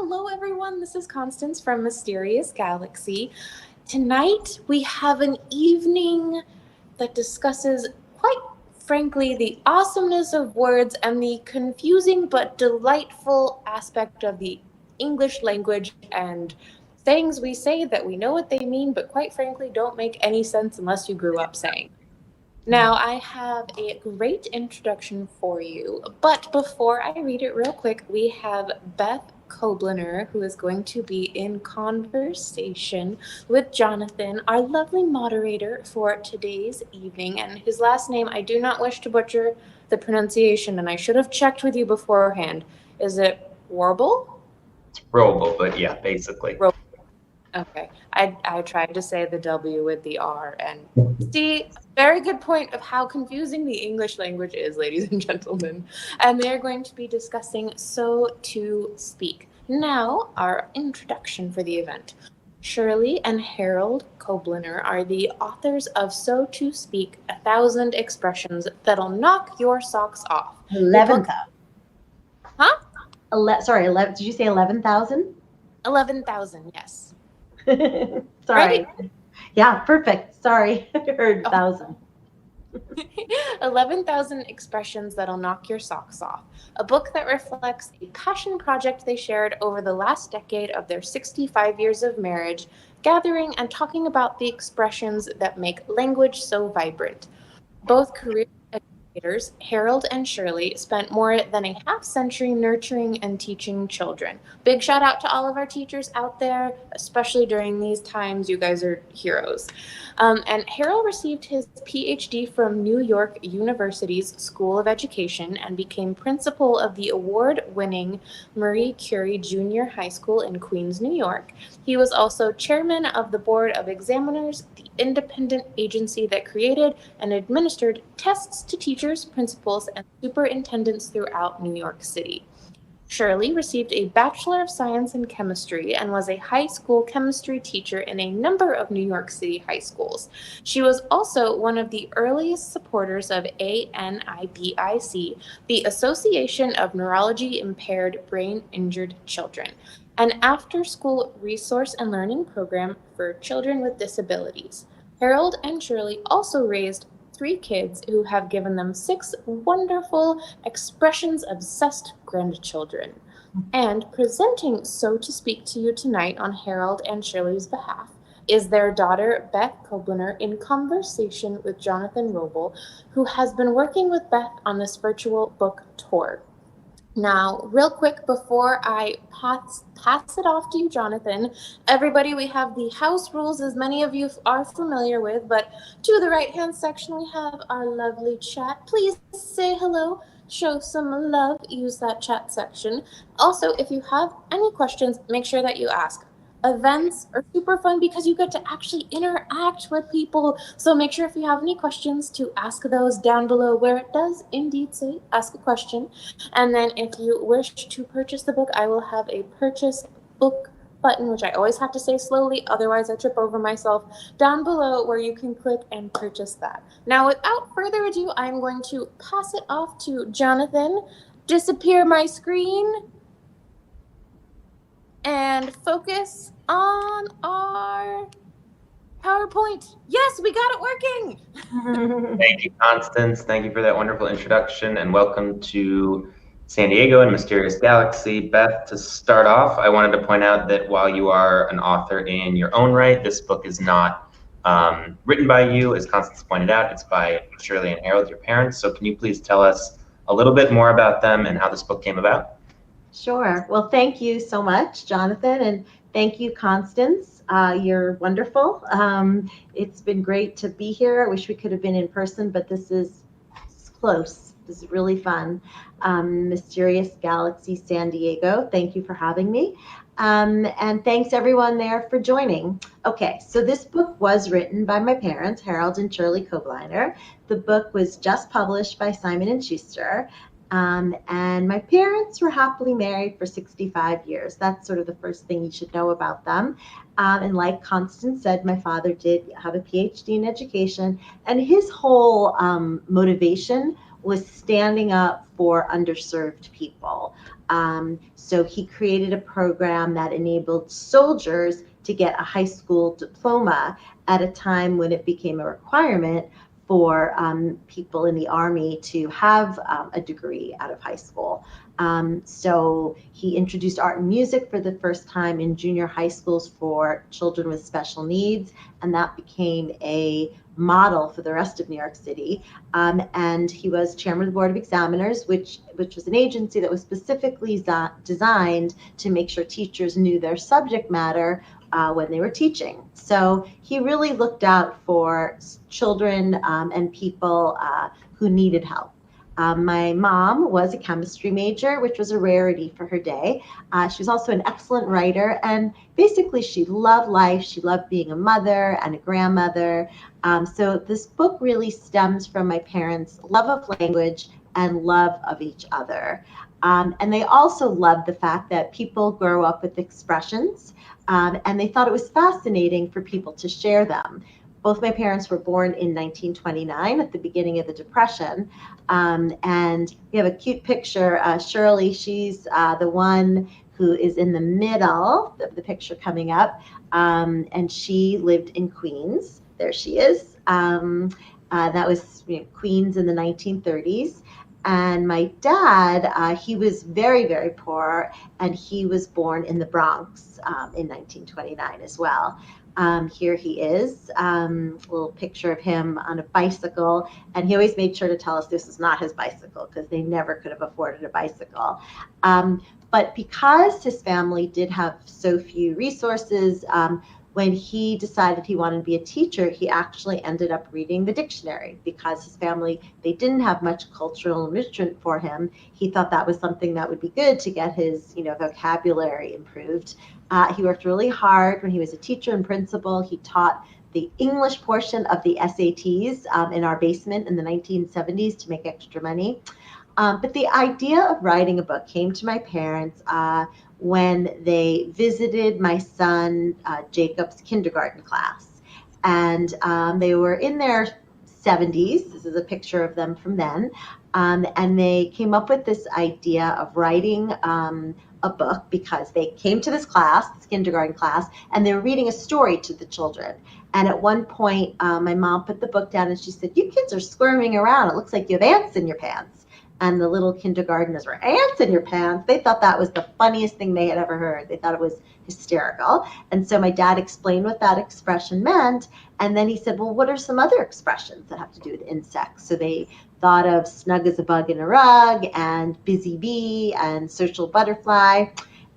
Hello, everyone. This is Constance from Mysterious Galaxy. Tonight, we have an evening that discusses, quite frankly, the awesomeness of words and the confusing but delightful aspect of the English language and things we say that we know what they mean, but quite frankly, don't make any sense unless you grew up saying. Now, I have a great introduction for you, but before I read it real quick, we have Beth Kobliner, who is going to be in conversation with Jonathan, our lovely moderator for today's evening. And his last name, I do not wish to butcher the pronunciation, and I should have checked with you beforehand. Is it Warble? It's Roble, but yeah, basically. Roble. Okay, I tried to say the W with the R, and see, very good point of how confusing the English language is, ladies and gentlemen. And they're going to be discussing So to Speak. Now, our introduction for the event. Shirley and Harold Kobliner are the authors of So to Speak, 1,000 Expressions That'll Knock Your Socks Off. 11,000. Huh? Sorry, 11. Did you say 11,000? 11,000, yes. Sorry. Right? Yeah, perfect. Sorry, I heard 1,000. 11,000 Expressions That'll Knock Your Socks Off, a book that reflects a passion project they shared over the last decade of their 65 years of marriage, gathering and talking about the expressions that make language so vibrant. Both career educators, Harold and Shirley, spent more than a half-century nurturing and teaching children. Big shout out to all of our teachers out there, especially during these times. You guys are heroes. And Harold received his PhD from New York University's School of Education and became principal of the award-winning Marie Curie Junior High School in Queens, New York. He was also chairman of the Board of Examiners, the independent agency that created and administered tests to teachers, principals, and superintendents throughout New York City. Shirley received a Bachelor of Science in Chemistry and was a high school chemistry teacher in a number of New York City high schools. She was also one of the earliest supporters of ANIBIC, the Association of Neurologically Impaired Brain Injured Children, an after-school resource and learning program for children with disabilities. Harold and Shirley also raised 3 kids who have given them 6 wonderful expressions-obsessed grandchildren. And presenting So to Speak to you tonight on Harold and Shirley's behalf is their daughter, Beth Kobliner, in conversation with Jonathan Roble, who has been working with Beth on this virtual book tour. Now, real quick, before I pass it off to you, Jonathan, everybody, we have the house rules, as many of you are familiar with, but to the right-hand section, we have our lovely chat. Please say hello, show some love, use that chat section. Also, if you have any questions, make sure that you ask. Events are super fun because you get to actually interact with people. So make sure if you have any questions to ask those down below where it does indeed say ask a question. And then if you wish to purchase the book, I will have a purchase book button, which I always have to say slowly, otherwise I trip over myself, down below where you can click and purchase that. Now, without further ado, I'm going to pass it off to Jonathan. Disappear my screen. And focus on our PowerPoint. Yes, we got it working. Thank you, Constance. Thank you for that wonderful introduction, and welcome to San Diego and Mysterious Galaxy. Beth, to start off, I wanted to point out that while you are an author in your own right, this book is not written by you. As Constance pointed out, it's by Shirley and Harold, your parents. So can you please tell us a little bit more about them and how this book came about? Sure. Well, thank you so much, Jonathan, and thank you, Constance. You're wonderful. It's been great to be here. I wish we could have been in person, but this is close. This is really fun. Mysterious Galaxy San Diego, thank you for having me. And thanks everyone there for joining. Okay, so this book was written by my parents, Harold and Shirley Kobliner. The book was just published by Simon & Schuster. And my parents were happily married for 65 years. That's sort of the first thing you should know about them. And like Constance said, my father did have a PhD in education, and his whole motivation was standing up for underserved people. So he created a program that enabled soldiers to get a high school diploma at a time when it became a requirement for people in the Army to have a degree out of high school. So he introduced art and music for the first time in junior high schools for children with special needs, and that became a model for the rest of New York City. And he was chairman of the Board of Examiners, which was an agency that was specifically designed to make sure teachers knew their subject matter when they were teaching. So he really looked out for children and people who needed help. My mom was a chemistry major, which was a rarity for her day. She was also an excellent writer, and basically she loved life. She loved being a mother and a grandmother. So this book really stems from my parents' love of language and love of each other. And they also loved the fact that people grow up with expressions, and they thought it was fascinating for people to share them. Both my parents were born in 1929 at the beginning of the Depression. And we have a cute picture. Shirley, she's the one who is in the middle of the picture coming up. And she lived in Queens. There she is. That was Queens in the 1930s. And my dad, he was very, very poor, and he was born in the Bronx in 1929 as well. Here he is, a little picture of him on a bicycle, and he always made sure to tell us this is not his bicycle because they never could have afforded a bicycle. But because his family did have so few resources, when he decided he wanted to be a teacher, he actually ended up reading the dictionary because his family, they didn't have much cultural enrichment for him. He thought that was something that would be good to get his vocabulary improved. He worked really hard when he was a teacher and principal. He taught the English portion of the SATs in our basement in the 1970s to make extra money. But the idea of writing a book came to my parents when they visited my son Jacob's kindergarten class. And they were in their 70s. This is a picture of them from then. And they came up with this idea of writing a book because they came to this class, this kindergarten class, and they were reading a story to the children. And at one point, my mom put the book down and she said, "You kids are squirming around. It looks like you have ants in your pants." And the little kindergartners were, "Ants in your pants?" They thought that was the funniest thing they had ever heard. They thought it was hysterical. And so my dad explained what that expression meant. And then he said, "Well, what are some other expressions that have to do with insects?" So they thought of snug as a bug in a rug and busy bee and social butterfly.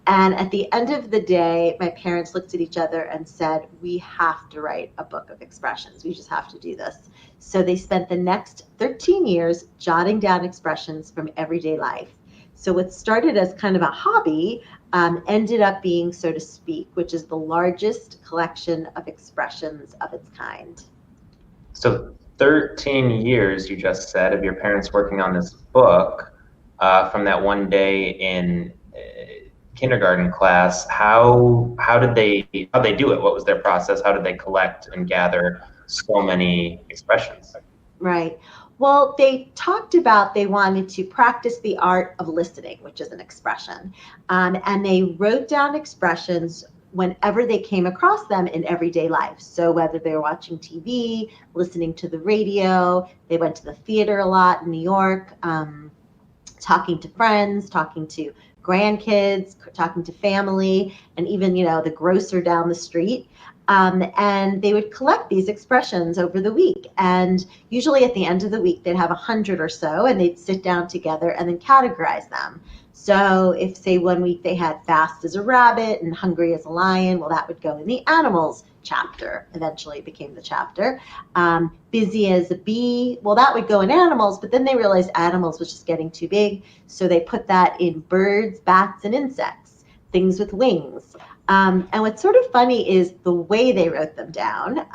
And at the end of the day, my parents looked at each other and said, "We have to write a book of expressions. We just have to do this." So they spent the next 13 years jotting down expressions from everyday life. So what started as kind of a hobby ended up being, so to speak, which is the largest collection of expressions of its kind. So 13 years, you just said, of your parents working on this book from that one day in kindergarten class. How did they do it? What was their process? How did they collect and gather so many expressions? Right. Well, they talked about they wanted to practice the art of listening, which is an expression. And they wrote down expressions whenever they came across them in everyday life. So whether they were watching TV, listening to the radio, they went to the theater a lot in New York, talking to friends, talking to grandkids, talking to family, and even, the grocer down the street. And they would collect these expressions over the week. And usually at the end of the week, they'd have 100 or so, and they'd sit down together and then categorize them. So if, say, one week they had fast as a rabbit and hungry as a lion, well, that would go in the animals chapter. Eventually it became the chapter. Busy as a bee, well, that would go in animals, but then they realized animals was just getting too big. So they put that in birds, bats, and insects, things with wings. And what's sort of funny is the way they wrote them down.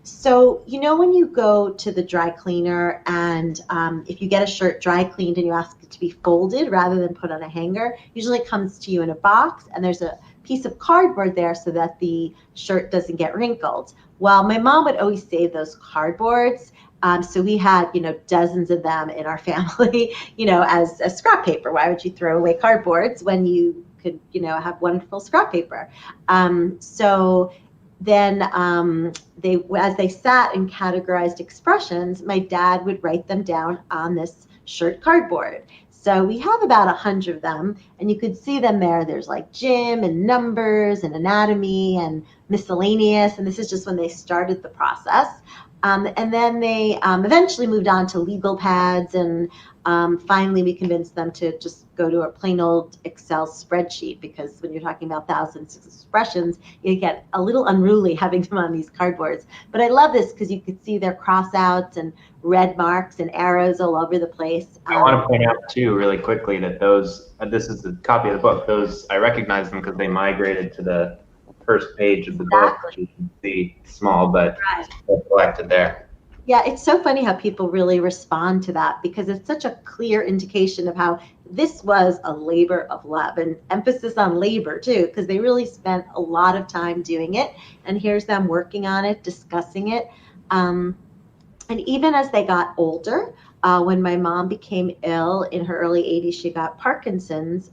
So, when you go to the dry cleaner and if you get a shirt dry cleaned and you ask it to be folded rather than put on a hanger, usually it comes to you in a box and there's a piece of cardboard there so that the shirt doesn't get wrinkled. Well, my mom would always save those cardboards So we had, dozens of them in our family, as scrap paper. Why would you throw away cardboards when you could, have wonderful scrap paper? So then as they sat and categorized expressions, my dad would write them down on this shirt cardboard. So we have about 100 of them, and you could see them there. There's like gym and numbers and anatomy and miscellaneous, and this is just when they started the process. And then they eventually moved on to legal pads, and finally we convinced them to just go to a plain old Excel spreadsheet, because when you're talking about thousands of expressions, you get a little unruly having them on these cardboards. But I love this because you could see their cross-outs and red marks and arrows all over the place. I want to point out too, really quickly, that those, this is a copy of the book, those, I recognize them because they migrated to the first page of the book, which you can see small, but they're collected there. Yeah, it's so funny how people really respond to that, because it's such a clear indication of how this was a labor of love, and emphasis on labor too, because they really spent a lot of time doing it. And here's them working on it, discussing it. And even as they got older, when my mom became ill in her early 80s, she got Parkinson's.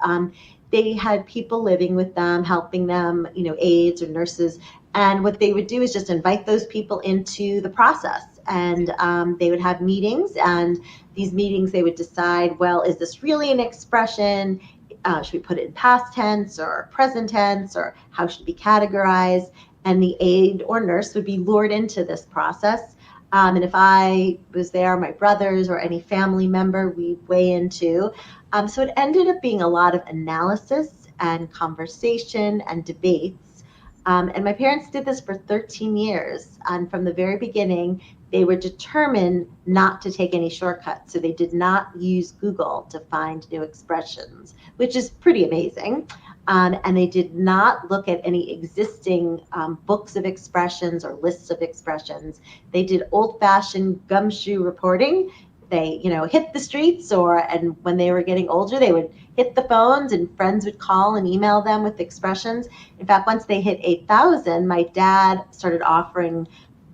They had people living with them, helping them, aides or nurses. And what they would do is just invite those people into the process. And they would have meetings, and these meetings they would decide, well, is this really an expression? Should we put it in past tense or present tense, or how should it be categorized? And the aide or nurse would be lured into this process. And if I was there, my brothers or any family member, we'd weigh in too. So it ended up being a lot of analysis and conversation and debates. And my parents did this for 13 years. And from the very beginning, they were determined not to take any shortcuts. So they did not use Google to find new expressions, which is pretty amazing. And they did not look at any existing books of expressions or lists of expressions. They did old-fashioned gumshoe reporting. They, hit the streets, and when they were getting older, they would hit the phones, and friends would call and email them with expressions. In fact, once they hit 8,000, my dad started offering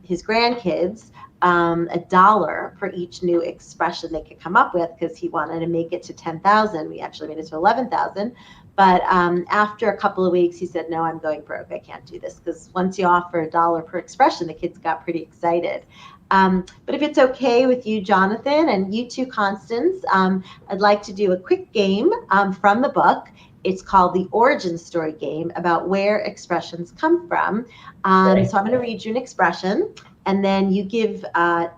his grandkids $1 for each new expression they could come up with, because he wanted to make it to 10,000. We actually made it to 11,000. But after a couple of weeks, he said, no, I'm going broke. I can't do this, because once you offer $1 per expression, the kids got pretty excited. But if it's okay with you, Jonathan, and you too, Constance, I'd like to do a quick game from the book. It's called the Origin Story Game, about where expressions come from. So I'm going to read you an expression, and then you give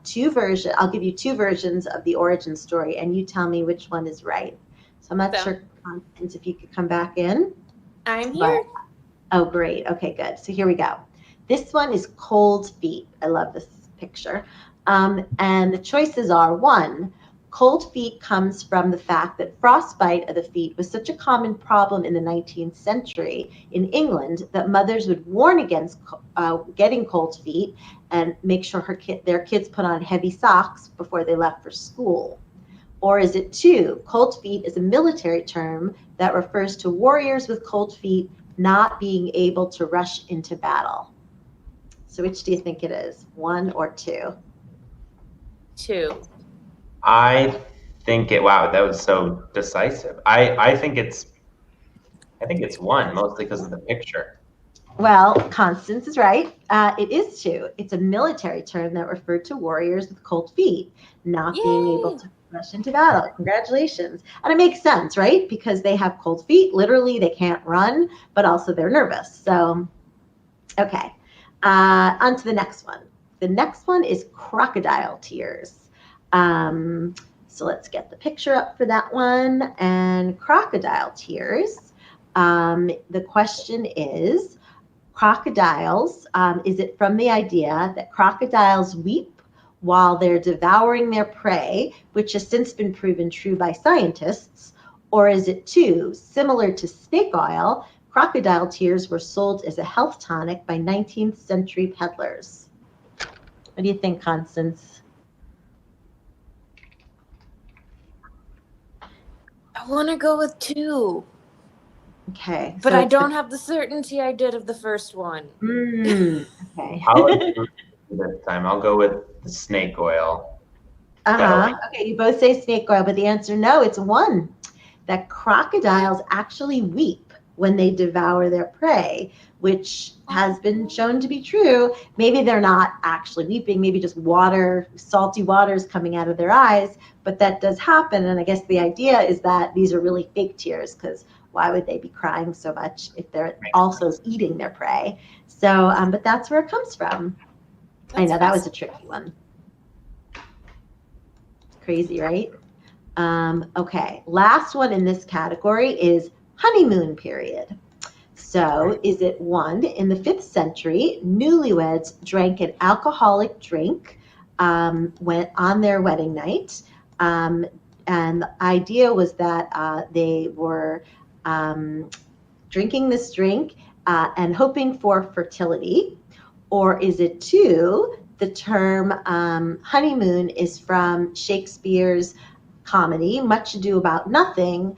two versions. I'll give you two versions of the origin story, and you tell me which one is right. So I'm not sure, Constance, if you could come back in. I'm here. Oh, great. Okay, good. So here we go. This one is cold feet. I love this picture. And the choices are: 1, cold feet comes from the fact that frostbite of the feet was such a common problem in the 19th century in England that mothers would warn against getting cold feet and make sure their kids put on heavy socks before they left for school. Or is it 2, cold feet is a military term that refers to warriors with cold feet not being able to rush into battle? So which do you think it is, 1 or 2? 2. I think wow, that was so decisive. I think it's 1, mostly because of the picture. Well, Constance is right. It is 2. It's a military term that referred to warriors with cold feet not being able to rush into battle. Congratulations. And it makes sense, right? Because they have cold feet. Literally, they can't run, but also they're nervous. So, okay. On to the next one. The next one is crocodile tears. So let's get the picture up for that one. And crocodile tears. The question is, crocodiles, is it from the idea that crocodiles weep while they're devouring their prey, which has since been proven true by scientists? Or is it 2, similar to snake oil, crocodile tears were sold as a health tonic by 19th century peddlers? What do you think, Constance? I want to go with 2. Okay. But I don't have the certainty I did of the first one. Okay. I'll agree with you this time. I'll go with the snake oil. Okay, you both say snake oil, but the answer no, it's one. That crocodiles actually weep when they devour their prey, which has been shown to be true. Maybe they're not actually weeping, maybe just water, salty water is coming out of their eyes, but that does happen. And I guess the idea is that these are really fake tears, because why would they be crying so much if they're also eating their prey? So, but that's where it comes from. I know that was a tricky one. Crazy, right? Okay, last one in this category is honeymoon period. So is it one, in the 5th century, newlyweds drank an alcoholic drink went on their wedding night. And the idea was that they were drinking this drink and hoping for fertility. Or is it 2, the term honeymoon is from Shakespeare's comedy, Much Ado About Nothing,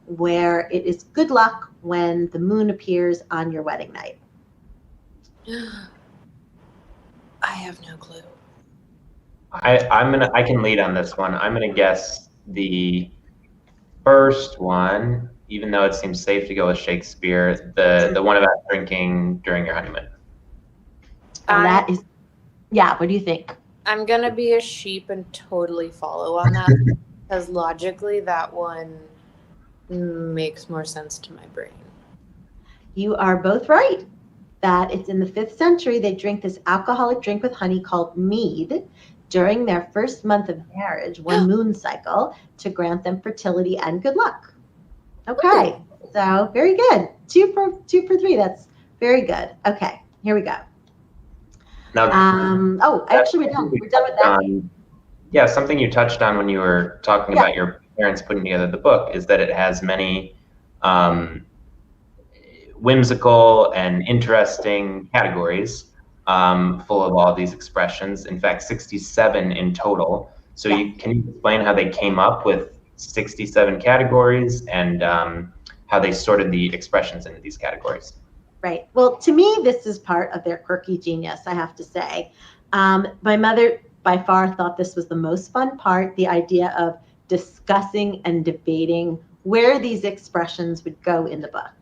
where it is good luck when the moon appears on your wedding night. I have no clue. I can lead on this one. I'm gonna guess the first one, even though it seems safe to go with Shakespeare, the one about drinking during your honeymoon. That is, yeah, what do you think? I'm gonna be a sheep and totally follow on that because logically that one makes more sense to my brain. You are both right. That it's in the 5th century, they drink this alcoholic drink with honey called mead during their first month of marriage, one moon cycle, to grant them fertility and good luck. Okay, so very good. Two for 3. That's very good. Okay, here we go. Now, actually, we're done. We're done with that. Yeah, something you touched on when you were talking about your parents putting together the book is that it has many whimsical and interesting categories full of all these expressions. In fact, 67 in total. So can you explain how they came up with 67 categories and how they sorted the expressions into these categories? Right. Well, to me, this is part of their quirky genius, I have to say. My mother, by far, thought this was the most fun part, the idea of discussing and debating where these expressions would go in the book.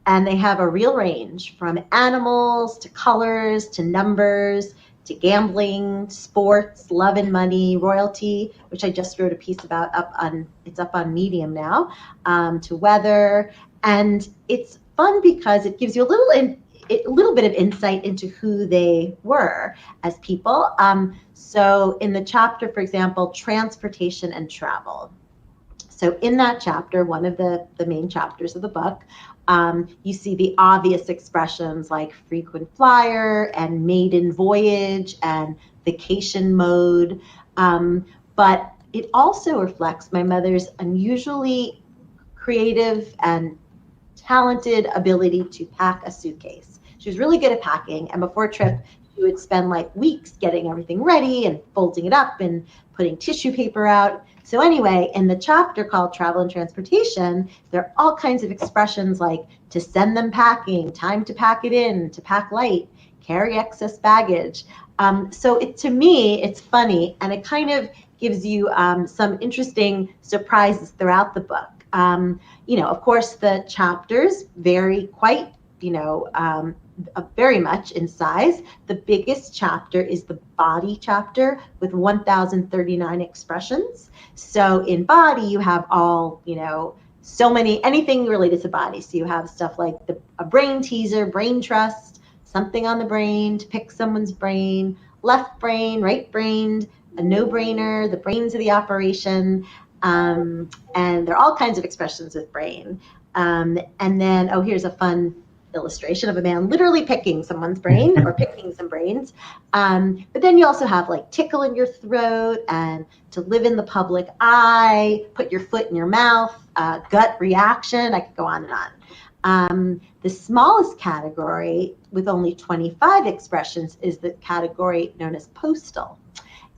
And they have a real range from animals to colors to numbers to gambling, sports, love and money, royalty, which I just wrote a piece about it's up on Medium now, to weather. And it's fun because it gives you a little bit of insight into who they were as people. So in the chapter, for example, transportation and travel. So in that chapter, one of the main chapters of the book, you see the obvious expressions like frequent flyer and maiden voyage and vacation mode. But it also reflects my mother's unusually creative and talented ability to pack a suitcase. She was really good at packing, and before a trip, she would spend like weeks getting everything ready and folding it up and putting tissue paper out. So anyway, in the chapter called Travel and Transportation, there are all kinds of expressions like to send them packing, time to pack it in, to pack light, carry excess baggage. So to me, it's funny, and it kind of gives you some interesting surprises throughout the book. Of course, the chapters vary quite, very much in size. The biggest chapter is the body chapter with 1,039 expressions. So in body, you have all, so many, anything related to body. So you have stuff like a brain teaser, brain trust, something on the brain, to pick someone's brain, left brain, right brain, a no-brainer, the brains of the operation. And there are all kinds of expressions with brain. And then, here's a fun illustration of a man literally picking someone's brain or picking some brains. But then you also have like tickle in your throat and to live in the public eye, put your foot in your mouth, gut reaction. I could go on and on. The smallest category with only 25 expressions is the category known as postal.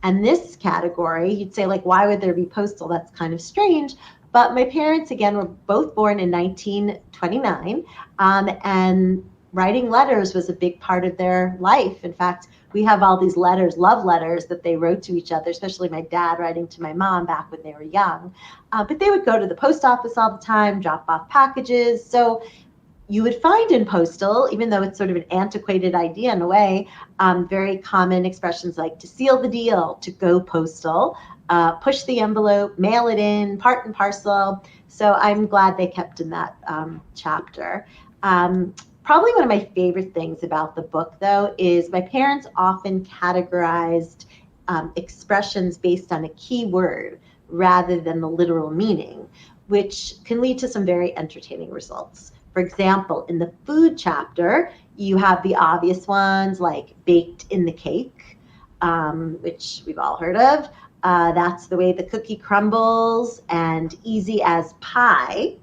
And this category, you'd say, like, why would there be postal? That's kind of strange. But my parents, again, were both born in 1929. And writing letters was a big part of their life. In fact, we have all these letters, love letters, that they wrote to each other, especially my dad writing to my mom back when they were young. But they would go to the post office all the time, drop off packages. So you would find in postal, even though it's sort of an antiquated idea in a way, very common expressions like to seal the deal, to go postal, push the envelope, mail it in, part and parcel. So I'm glad they kept in that chapter. Probably one of my favorite things about the book, though, is my parents often categorized expressions based on a key word rather than the literal meaning, which can lead to some very entertaining results. For example, in the food chapter, you have the obvious ones like baked in the cake, which we've all heard of. That's the way the cookie crumbles, and easy as pie.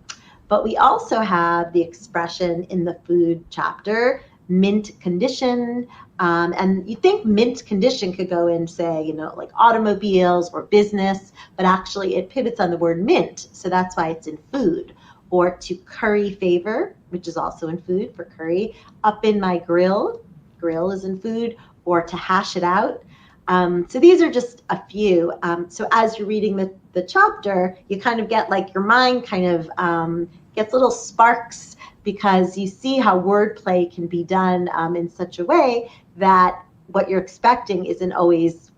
But we also have the expression in the food chapter, mint condition. And you think mint condition could go in, say, like automobiles or business, but actually it pivots on the word mint. So that's why it's in food. Or to curry favor, which is also in food for curry. Up in my grill is in food. Or to hash it out. So these are just a few. So as you're reading the chapter, you kind of get like your mind kind of gets little sparks, because you see how wordplay can be done in such a way that what you're expecting isn't always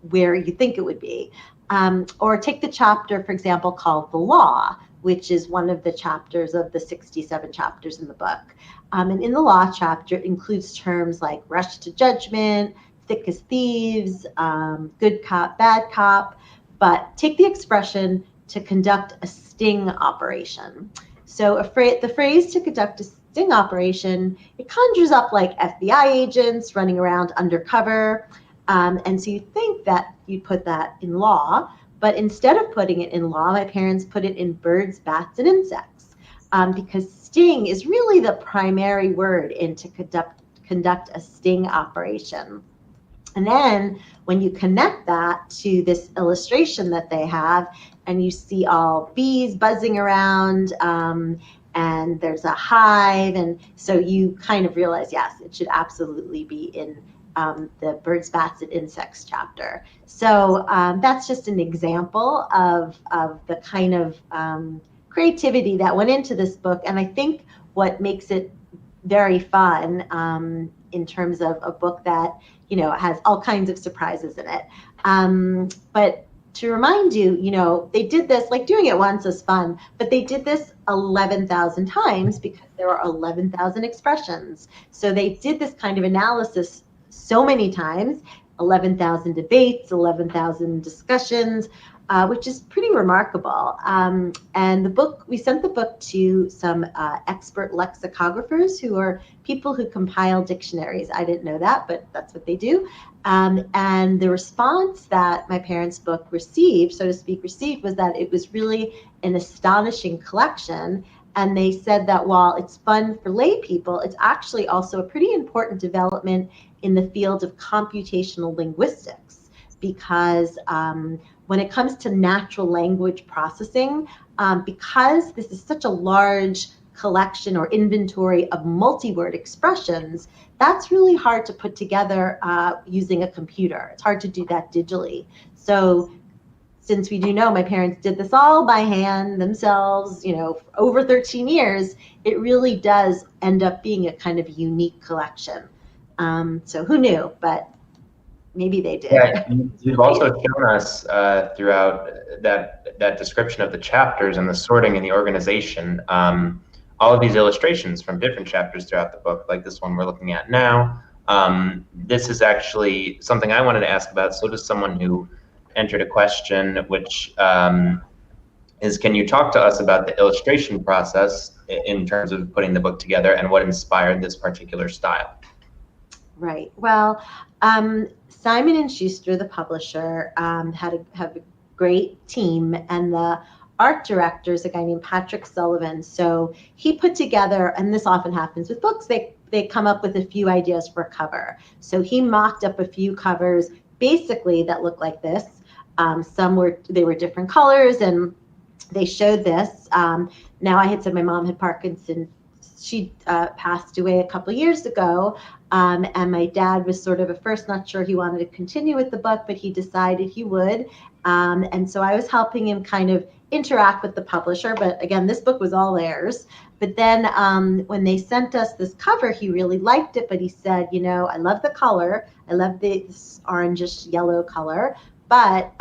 where you think it would be. Or take the chapter, for example, called The Law, which is one of the chapters of the 67 chapters in the book. And in the law chapter, it includes terms like rush to judgment, thick as thieves, good cop, bad cop. But take the expression to conduct a sting operation. So the phrase to conduct a sting operation, it conjures up like FBI agents running around undercover. And so you think that you'd put that in law, but instead of putting it in law, my parents put it in birds, bats, and insects, because sting is really the primary word in to conduct a sting operation. And then when you connect that to this illustration that they have, and you see all bees buzzing around, and there's a hive, and so you kind of realize, yes, it should absolutely be in the birds, bats, and insects chapter. So that's just an example of the kind of creativity that went into this book. And I think what makes it very fun in terms of a book that, has all kinds of surprises in it. But to remind you, they did this, like doing it once is fun, but they did this 11,000 times because there are 11,000 expressions. So they did this kind of analysis so many times, 11,000 debates, 11,000 discussions, which is pretty remarkable. And the book, we sent the book to some expert lexicographers who are people who compile dictionaries. I didn't know that, but that's what they do. And the response that my parents' book received, so to speak, was that it was really an astonishing collection. And they said that while it's fun for lay people, it's actually also a pretty important development in the field of computational linguistics, because when it comes to natural language processing, because this is such a large collection or inventory of multi-word expressions, that's really hard to put together using a computer. It's hard to do that digitally. So since we do know my parents did this all by hand themselves, for over 13 years, it really does end up being a kind of unique collection. So who knew, but maybe they did. Yeah, you've also shown us throughout that description of the chapters and the sorting and the organization, all of these illustrations from different chapters throughout the book, like this one we're looking at now. This is actually something I wanted to ask about. So does someone who entered a question, which is, can you talk to us about the illustration process in terms of putting the book together and what inspired this particular style? Right. Well, Simon & Schuster, the publisher, have a great team, and the art director is a guy named Patrick Sullivan. So he put together, and this often happens with books, they come up with a few ideas for a cover. So he mocked up a few covers basically that look like this. Some were different colors, and they showed this. Now I had said my mom had Parkinson's, she passed away a couple years ago, and my dad was sort of at first not sure he wanted to continue with the book, but he decided he would. And so I was helping him kind of interact with the publisher. But again, this book was all theirs. But then when they sent us this cover, he really liked it. But he said, you know, I love the color. I love this orangish yellow color. But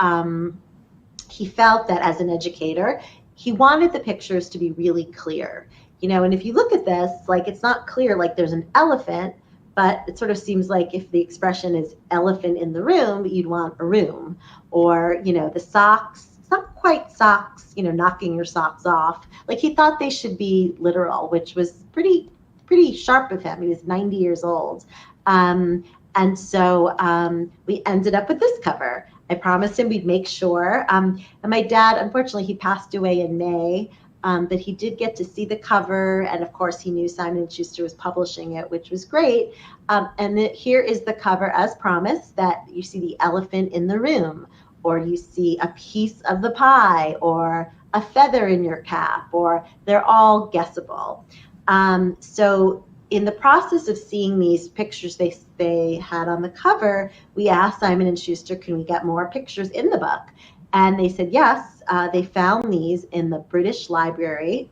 he felt that as an educator, he wanted the pictures to be really clear. You know, and if you look at this, like, it's not clear, like there's an elephant, but it sort of seems like if the expression is elephant in the room, you'd want a room. Or, you know, the socks, it's not quite socks, you know, knocking your socks off. Like, he thought they should be literal, which was pretty sharp of him. He was 90 years old. And so we ended up with this cover. I promised him we'd make sure. And my dad, unfortunately, he passed away in May. But he did get to see the cover, and of course he knew Simon & Schuster was publishing it, which was great. And here is the cover as promised, that you see the elephant in the room, or you see a piece of the pie, or a feather in your cap, or they're all guessable. So in the process of seeing these pictures they had on the cover, we asked Simon & Schuster, can we get more pictures in the book? And they said yes. They found these in the British Library,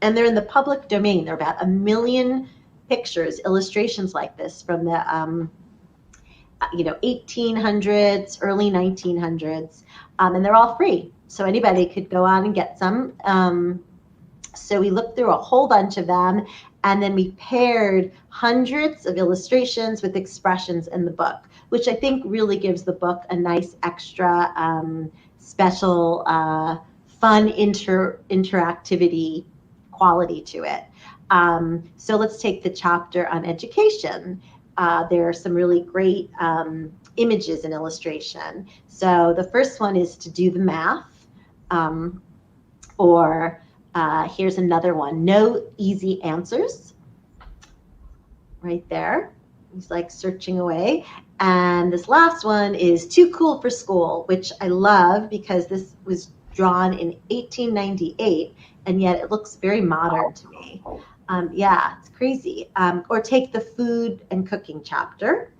and they're in the public domain. There are about 1 million pictures, illustrations like this from the 1800s, early 1900s, and they're all free. So anybody could go on and get some. So we looked through a whole bunch of them, and then we paired hundreds of illustrations with expressions in the book, which I think really gives the book a nice extra special fun interactivity quality to it. So let's take the chapter on education. There are some really great images and illustration. So the first one is to do the math, or here's another one, no easy answers, right there. He's like searching away. And this last one is too cool for school, which I love because this was drawn in 1898, and yet it looks very modern to me. Yeah, it's crazy. Or take the food and cooking chapter.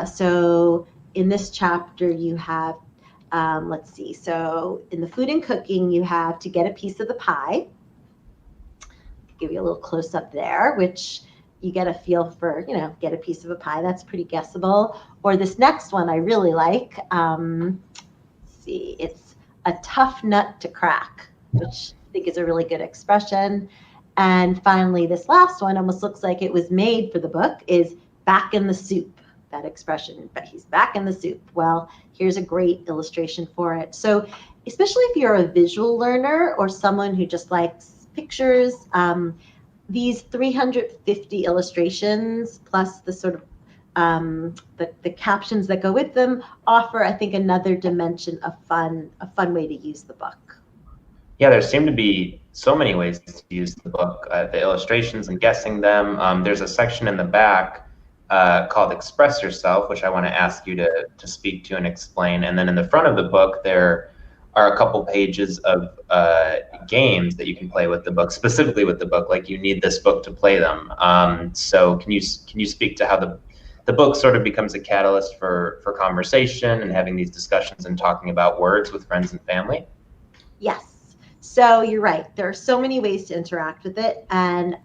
So in this chapter you have, let's see, so in the food and cooking you have to get a piece of the pie. I'll give you a little close up there, which you get a feel for, you know, get a piece of a pie. That's pretty guessable. Or this next one I really like. Let's see, it's a tough nut to crack, which I think is a really good expression. And finally, this last one almost looks like it was made for the book, is back in the soup, that expression, but he's back in the soup. Well, here's a great illustration for it. So especially if you're a visual learner or someone who just likes pictures, these 350 illustrations plus the sort of the captions that go with them offer, I think, another dimension of fun, a fun way to use the book. Yeah, there seem to be so many ways to use the book, the illustrations and guessing them. There's a section in the back called Express Yourself, which I want to ask you to speak to and explain. And then in the front of the book, there are a couple pages of games that you can play with the book, specifically with the book, like you need this book to play them. So can you speak to how the book sort of becomes a catalyst for conversation and having these discussions and talking about words with friends and family? Yes. So you're right. There are so many ways to interact with it. And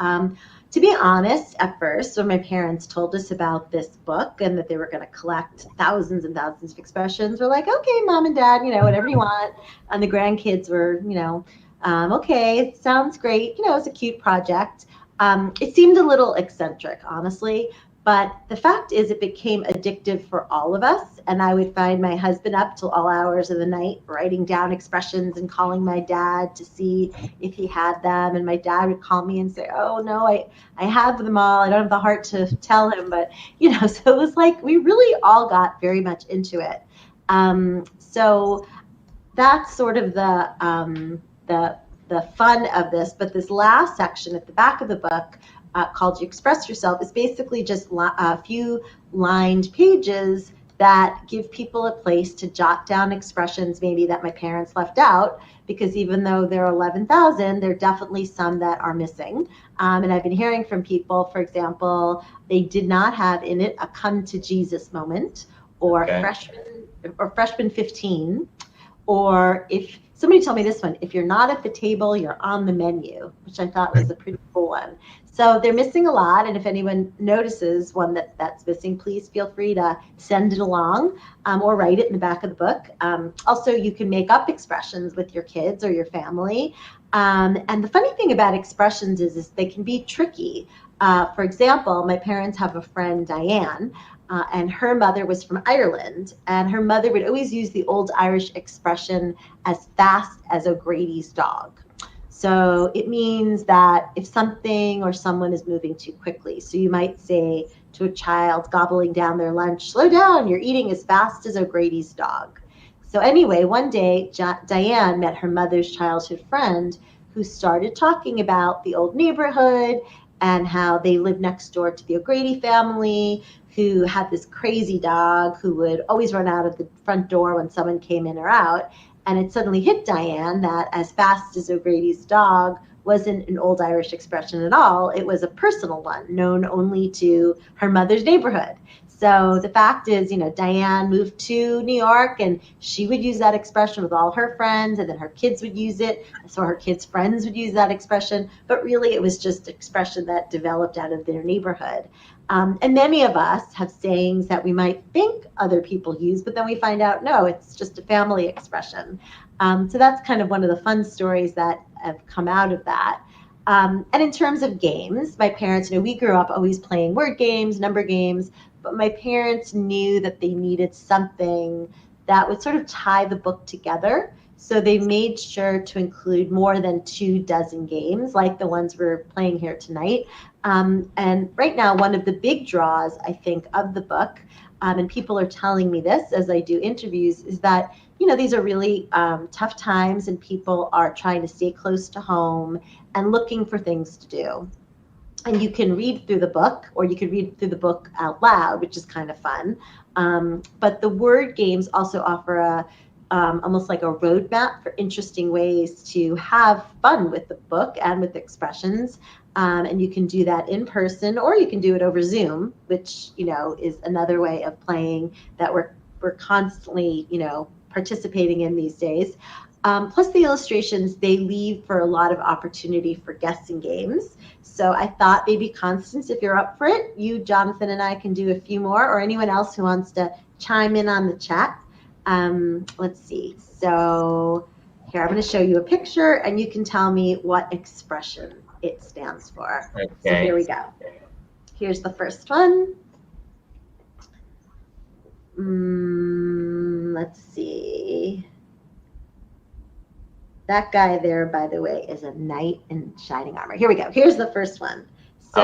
to be honest, at first, when my parents told us about this book and that they were going to collect thousands and thousands of expressions, we're like, okay, Mom and Dad, you know, whatever you want. And the grandkids were, you know, okay, it sounds great. You know, it's a cute project. It seemed a little eccentric, honestly. But the fact is it became addictive for all of us. And I would find my husband up till all hours of the night writing down expressions and calling my dad to see if he had them. And my dad would call me and say, oh, no, I have them all. I don't have the heart to tell him. But, you know, so it was like we really all got very much into it. So that's sort of the fun of this. But this last section at the back of the book, called You Express Yourself, is basically just a few lined pages that give people a place to jot down expressions maybe that my parents left out, because even though there are 11,000, there are definitely some that are missing. And I've been hearing from people, for example, they did not have in it a come to Jesus moment, or freshman 15, or if somebody told me this one, if you're not at the table, you're on the menu, which I thought was a pretty cool one. So they're missing a lot, and if anyone notices one that's missing, please feel free to send it along or write it in the back of the book. Also, you can make up expressions with your kids or your family. And the funny thing about expressions is they can be tricky. For example, my parents have a friend, Diane, and her mother was from Ireland, and her mother would always use the old Irish expression, as fast as O'Grady's dog. So it means that if something or someone is moving too quickly, so you might say to a child gobbling down their lunch, slow down, you're eating as fast as O'Grady's dog. So anyway, one day, Diane met her mother's childhood friend, who started talking about the old neighborhood and how they lived next door to the O'Grady family, who had this crazy dog who would always run out of the front door when someone came in or out. And it suddenly hit Diane that as fast as O'Grady's dog wasn't an old Irish expression at all. It was a personal one known only to her mother's neighborhood. So the fact is, Diane moved to New York, and she would use that expression with all her friends, and then her kids would use it. So her kids' friends would use that expression. But really, it was just an expression that developed out of their neighborhood. And many of us have sayings that we might think other people use, but then we find out, no, it's just a family expression. So that's kind of one of the fun stories that have come out of that. And in terms of games, my parents, we grew up always playing word games, number games, but my parents knew that they needed something that would sort of tie the book together. So they made sure to include more than 24 games, like the ones we're playing here tonight. And right now, one of the big draws, I think, of the book, and people are telling me this as I do interviews, is that, these are really tough times, and people are trying to stay close to home and looking for things to do. And you can read through the book, or you could read through the book out loud, which is kind of fun. But the word games also offer almost like a roadmap for interesting ways to have fun with the book and with expressions. And you can do that in person, or you can do it over Zoom, which, is another way of playing that we're constantly, participating in these days. Plus the illustrations, they leave for a lot of opportunity for guessing games. So I thought maybe, Constance, if you're up for it, you, Jonathan, and I can do a few more, or anyone else who wants to chime in on the chat. Let's see. So here, I'm going to show you a picture, and you can tell me what expression it stands for. Okay. So here we go. Here's the first one. Let's see. That guy there, by the way, is a knight in shining armor. Here we go. Here's the first one. So,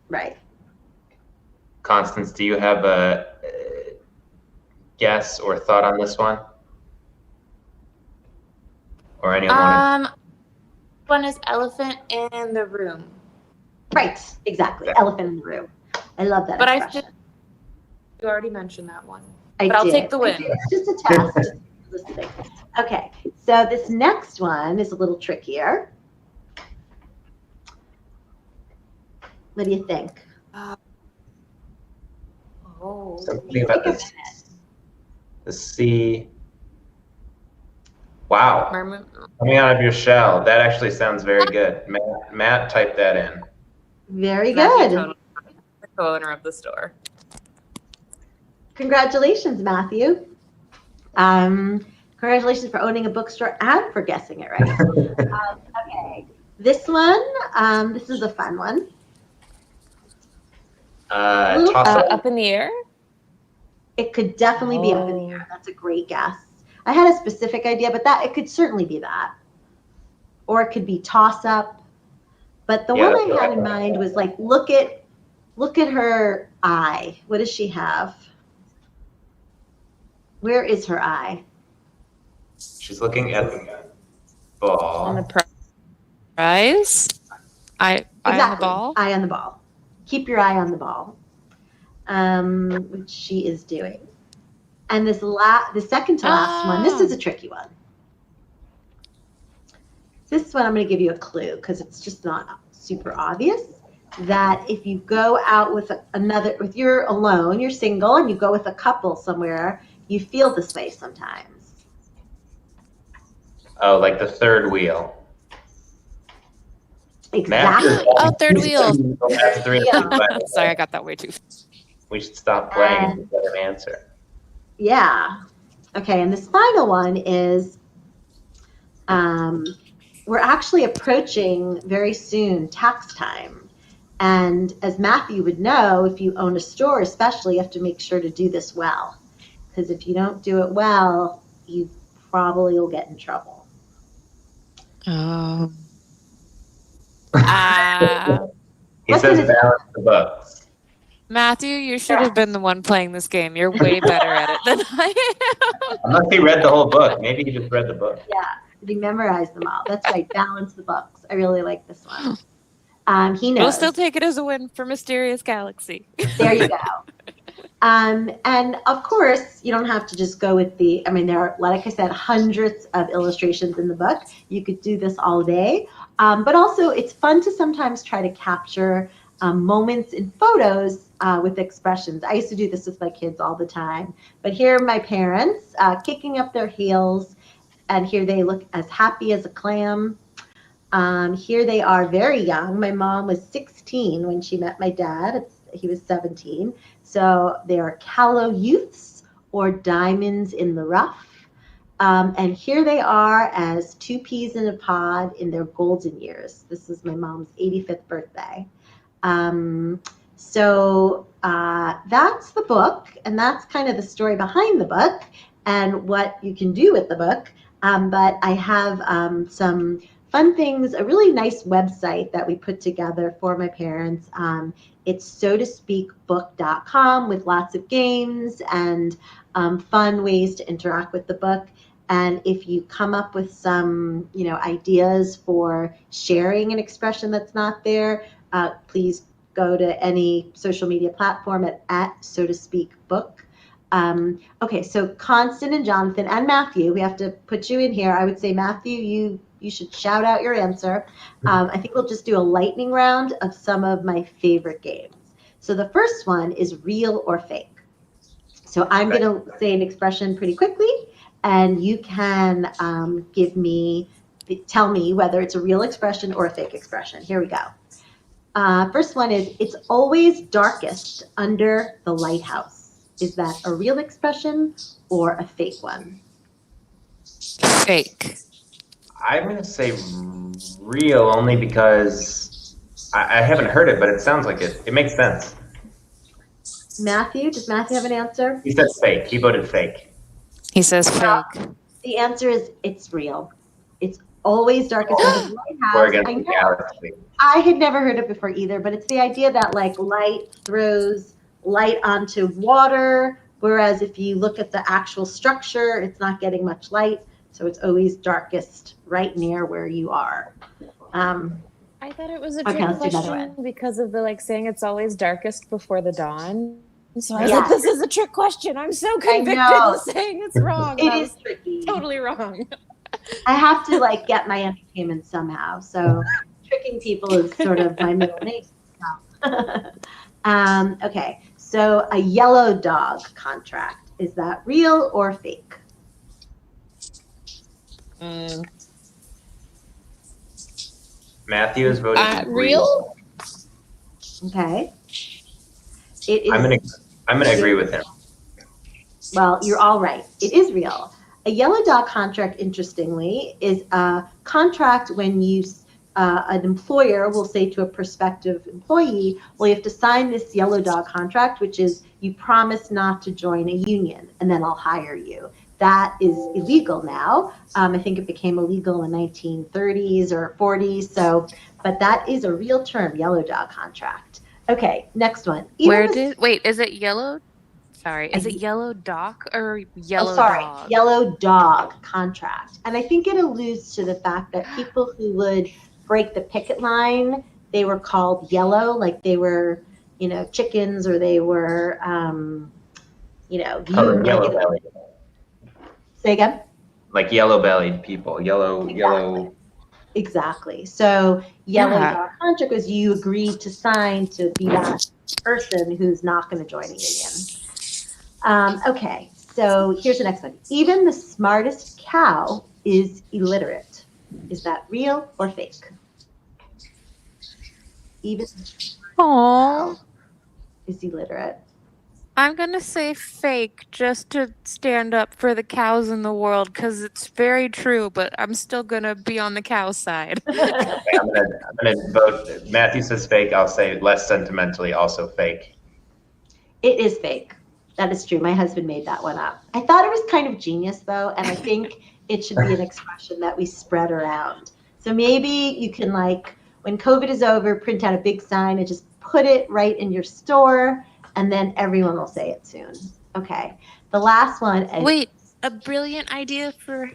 right. Constance, do you have a guess or thought on this one? Or anyone? One is elephant in the room. Right, exactly. Yeah. Elephant in the room. I love that expression. You already mentioned that one. But I'll take the win. It's just a test. Listening. Okay, so this next one is a little trickier. What do you think? Something about this. The sea. Wow. Coming out of your shell. That actually sounds very good. Matt typed that in. Very good. The co-owner of the store. Congratulations, Matthew. Congratulations for owning a bookstore and for guessing it right. Okay, this one, this is a fun one. Up in the air? It could definitely be up in the air. That's a great guess. I had a specific idea, but it could certainly be that. Or it could be toss up. But the one I had in mind was like, look at her eye. What does she have? Where is her eye? She's looking at the ball. On the prize? Eye on the ball? Eye on the ball. Keep your eye on the ball. which she is doing. And the second to last one, this is a tricky one. This one I'm going to give you a clue because it's just not super obvious. That if you go out with if you're alone, you're single, and you go with a couple somewhere, you feel this way sometimes. Oh, like the third wheel. Exactly. Oh, third wheel. That's three. Sorry, I got that way too. We should stop playing and get an answer. Yeah. Okay, and this final one is we're actually approaching very soon tax time. And as Matthew would know, if you own a store especially, you have to make sure to do this well. Because if you don't do it well, you probably will get in trouble. Oh. He says balance the books. Matthew, you should have been the one playing this game. You're way better at it than I am. Unless he read the whole book. Maybe he just read the book. Yeah, he memorized them all. That's right, balance the books. I really like this one. He knows. We'll still take it as a win for Mysterious Galaxy. There you go. And of course, you don't have to just go with there are, like I said, hundreds of illustrations in the book. You could do this all day. But also, it's fun to sometimes try to capture moments in photos with expressions. I used to do this with my kids all the time. But here are my parents kicking up their heels. And here they look as happy as a clam. Here they are very young. My mom was 16 when she met my dad. He was 17. So they are callow youths or diamonds in the rough. And here they are as two peas in a pod in their golden years. This is my mom's 85th birthday. So that's the book, and that's kind of the story behind the book and what you can do with the book. But I have some fun things, a really nice website that we put together for my parents. It's sotospeakbook.com with lots of games and fun ways to interact with the book. And if you come up with some, ideas for sharing an expression that's not there, please go to any social media platform at sotospeakbook. Okay, so Constant and Jonathan and Matthew, we have to put you in here. I would say, Matthew, you should shout out your answer. I think we'll just do a lightning round of some of my favorite games. So the first one is real or fake. So I'm going to say an expression pretty quickly, and you can tell me whether it's a real expression or a fake expression. Here we go. First one is, it's always darkest under the lighthouse. Is that a real expression or a fake one? Fake. I'm going to say real only because I haven't heard it, but it sounds like it. It makes sense. Matthew, does Matthew have an answer? He said fake. He voted fake. He says fake. The answer is it's real. It's always darkest under the lighthouse. Or against the galaxy. I had never heard it before either, but it's the idea that light throws light onto water, whereas if you look at the actual structure, it's not getting much light, so it's always darkest right near where you are. I thought it was a trick let's do another question one. because of the saying it's always darkest before the dawn. So I was Yes. like, this is a trick question. I'm so convicted know. of saying it's wrong. It I is was tricky. totally wrong. I have to get my entertainment somehow, so tricking people is sort of my middle name. Okay, so a yellow dog contract, is that real or fake? Matthew is voting Real? Okay. It is. I'm gonna agree with him. Well, you're all right. It is real. A yellow dog contract, interestingly, is a contract when an employer will say to a prospective employee, well, you have to sign this yellow dog contract, which is you promise not to join a union, and then I'll hire you. That is illegal now. I think it became illegal in 1930s or 40s. But that is a real term, yellow dog contract. Okay, next one. Wait, is it yellow? Sorry, is it yellow dock or yellow dog? Yellow dog contract. And I think it alludes to the fact that people who would break the picket line, they were called yellow, like they were, chickens, or they were, Color yellow bellied. Say again? Like yellow bellied people, yellow. Exactly. So yellow Yeah. dog contract was you agreed to sign to be that person who's not going to join a union. Okay, so here's the next one. Even the smartest cow is illiterate. Is that real or fake? Even the smartest Aww. cow is illiterate. I'm going to say fake just to stand up for the cows in the world because it's very true, but I'm still going to be on the cow side. Okay, I'm gonna vote. Matthew says fake. I'll say less sentimentally, also fake. It is fake. That is true. My husband made that one up. I thought it was kind of genius, though, and I think it should be an expression that we spread around. So maybe you can, when COVID is over, print out a big sign and just put it right in your store, and then everyone will say it soon. Okay. The last one. Wait, a brilliant idea for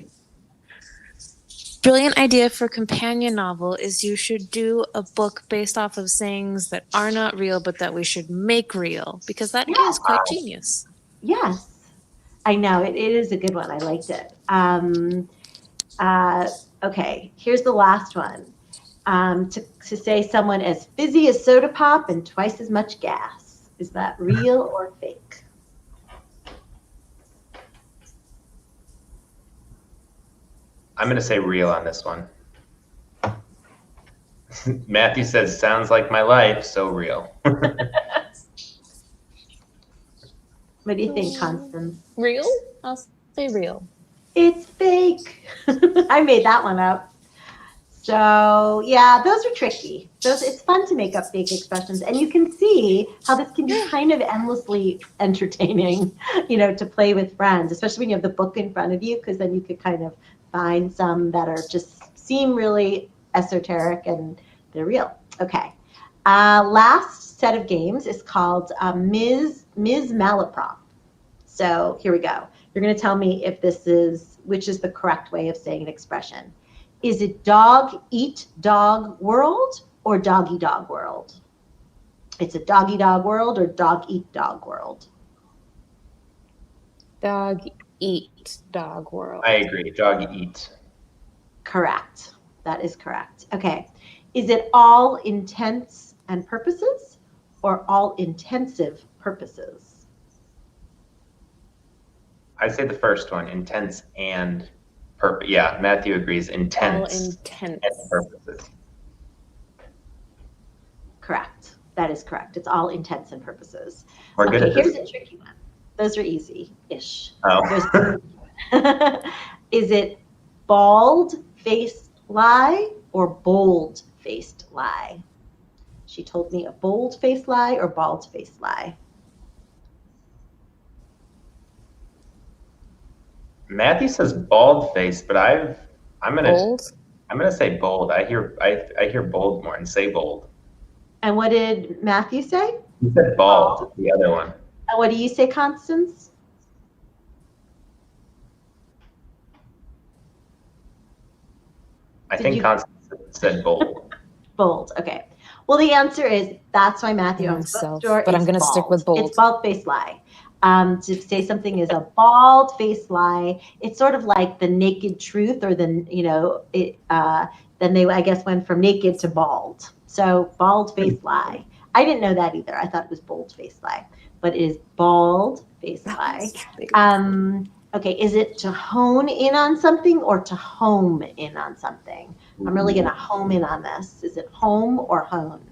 companion novel is you should do a book based off of sayings that are not real but that we should make real, because that is quite genius. Yes, I know. It is a good one. I liked it. Okay, here's the last one. To say someone as fizzy as soda pop and twice as much gas. Is that real or fake? I'm gonna say real on this one. Matthew says, sounds like my life, so real. What do you think, Constance? Real? I'll say real. It's fake. I made that one up. So yeah, those are tricky. It's fun to make up fake expressions, and you can see how this can be kind of endlessly entertaining, to play with friends, especially when you have the book in front of you, because then you could kind of find some that are just seem really esoteric and they're real. Okay. Last set of games is called Ms. Malaprop. So here we go. You're going to tell me which is the correct way of saying an expression. Is it dog eat dog world or doggy dog world? It's a doggy dog world or dog eat dog world? Dog eat dog world. I agree. Dog eat. Correct. That is correct. Okay. Is it all intents and purposes or all intensive purposes? I say the first one, intense and purpose. Yeah, Matthew agrees. Intense. All intense. And purposes. Correct. That is correct. It's all intents and purposes. We're good Okay, at this. here's a tricky one. Those are easy-ish. Oh. Is it bald-faced lie or bold-faced lie? She told me a bold-faced lie or bald-faced lie. Matthew says bald face, but I'm gonna Bold? I'm gonna say bold. I hear bold more and say bold. And what did Matthew say? He said bald, the other one. And what do you say, Constance? I think Constance said bold. Bold. Okay. Well, the answer is that's why Matthew owns Myself, Bookstore. but I'm It's gonna stick with bold. It's bald-faced lie. To say something is a bald-faced lie, it's sort of like the naked truth, or then they, I guess, went from naked to bald. So bald-faced lie. I didn't know that either. I thought it was bold-faced lie, but it is bald-faced lie. Okay, is it to hone in on something or to home in on something? I'm really going to home in on this. Is it home or hone?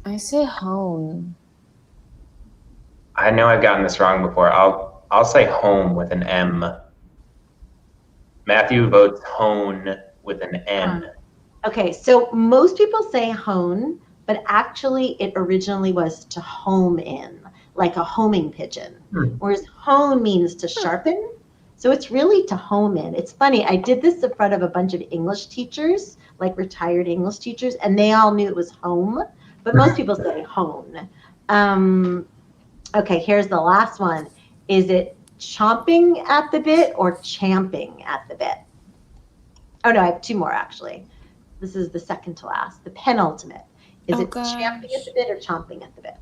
I say hone. I know I've gotten this wrong before. I'll say home with an M. Matthew votes hone with an N. Okay, so most people say hone, but actually it originally was to home in, like a homing pigeon. Whereas hone means to sharpen. So it's really to home in. It's funny, I did this in front of a bunch of English teachers, like retired English teachers, and they all knew it was home, but most people say hone. Okay, here's the last one. Is it chomping at the bit or champing at the bit? Oh no, I have two more actually. This is the second to last, the penultimate. Is Oh, it champing at the bit or chomping at the bit?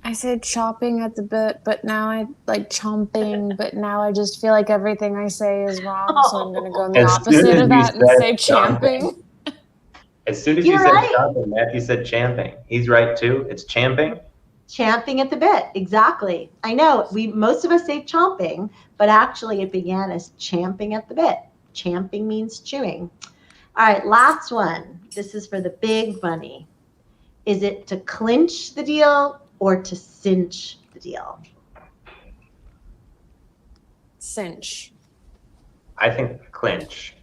I said chopping at the bit, but now I like chomping, but now I just feel like everything I say is wrong. So I'm going to go in the As soon opposite as of you that and said say chomping, champing. as soon as you You're said right. chomping, Matthew said champing. He's right too. It's champing. Champing at the bit, exactly. I know most of us say chomping, but actually it began as champing at the bit. Champing means chewing. All right, last one. This is for the big money. Is it to clinch the deal or to cinch the deal? Cinch. I think clinch.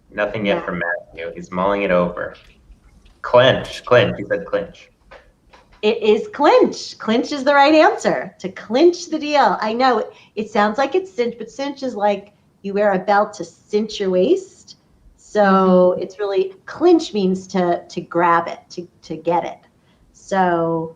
Nothing yet Yeah. from Matthew. He's mulling it over. Clinch, clinch. He said clinch. It is clinch. Clinch is the right answer. To clinch the deal. I know it sounds like it's cinch, but cinch is like you wear a belt to cinch your waist. So it's really, clinch means to grab it, to get it. So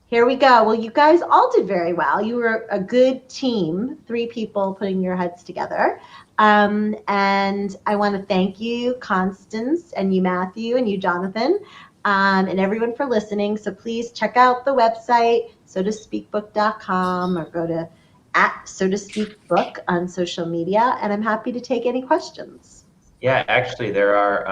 here we go. Well, you guys all did very well. You were a good team, 3 people putting your heads together. And I want to thank you, Constance, and you, Matthew, and you, Jonathan, and everyone for listening. So please check out the website, sotospeakbook.com, or go to @sotospeakbook on social media. And I'm happy to take any questions. Yeah, actually, there are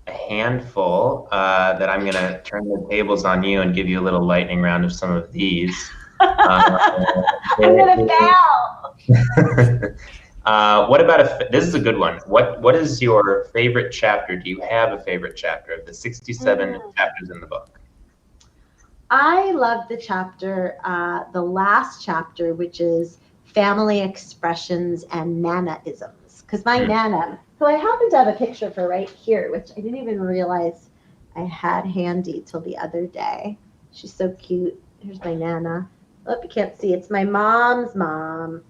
a handful that I'm going to turn the tables on you and give you a little lightning round of some of these. I'm going to fail. What about this is a good one. What is your favorite chapter? Do you have a favorite chapter of the 67 chapters in the book? I love the chapter, the last chapter, which is family expressions and Nana-isms. Because my Nana, who I happen to have a picture for right here, which I didn't even realize I had handy till the other day. She's so cute. Here's my Nana. Oh, you can't see. It's my mom's mom.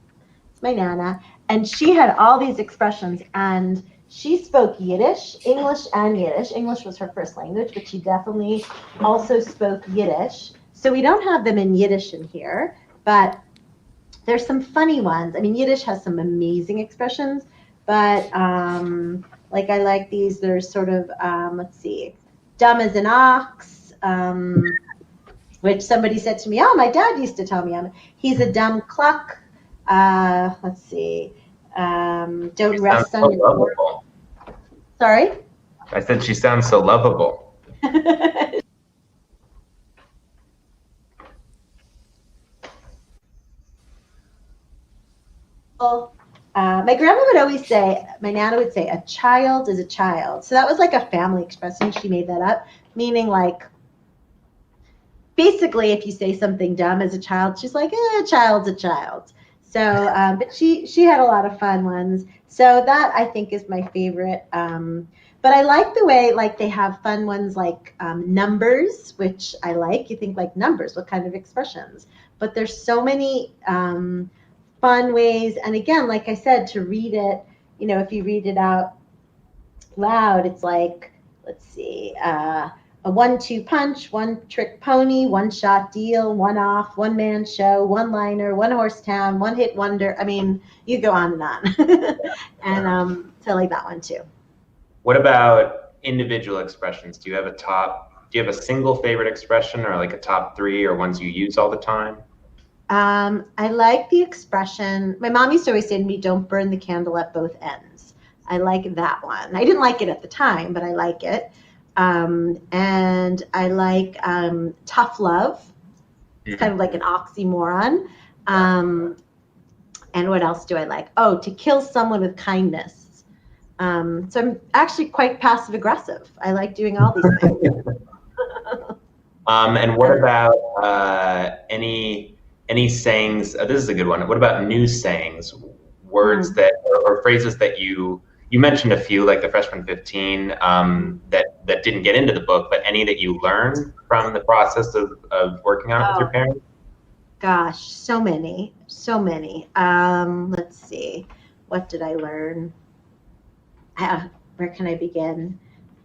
It's my Nana. And she had all these expressions, and she spoke Yiddish, English and Yiddish. English was her first language, but she definitely also spoke Yiddish. So we don't have them in Yiddish in here, but there's some funny ones. I mean, Yiddish has some amazing expressions, but like I like these. There's sort of, let's see, dumb as an ox, which somebody said to me, oh, my dad used to tell me he's a dumb cluck. Let's see, don't rest on your laurels. Sorry? I said she sounds so lovable. My grandma would always say, my Nana would say, a child is a child. So that was like a family expression. She made that up, meaning like, basically, if you say something dumb as a child, she's like, a child's a child. So, but she had a lot of fun ones. So that I think is my favorite. But I like the way like they have fun ones like numbers, which I like. You think like numbers, what kind of expressions? But there's so many fun ways. And again, like I said, to read it, you know, if you read it out loud, it's like, let's see, a 1-2 punch, 1-trick pony, 1-shot deal, 1-off, 1-man show, 1-liner, 1-horse town, 1-hit wonder. I mean, you go on and on. And so I like that one too. What about individual expressions? Do you have a single favorite expression, or like a top 3, or ones you use all the time? I like the expression. My mom used to always say to me, don't burn the candle at both ends. I like that one. I didn't like it at the time, but I like it. And I like tough love. It's kind of like an oxymoron. And what else do I like? Oh, to kill someone with kindness. So I'm actually quite passive aggressive. I like doing all these things. And what about any sayings? This is a good one. What about new sayings, words that or phrases that you mentioned a few, like the freshman 15, that didn't get into the book, but any that you learned from the process of working on it with your parents? Gosh, so many. Let's see. What did I learn? Where can I begin?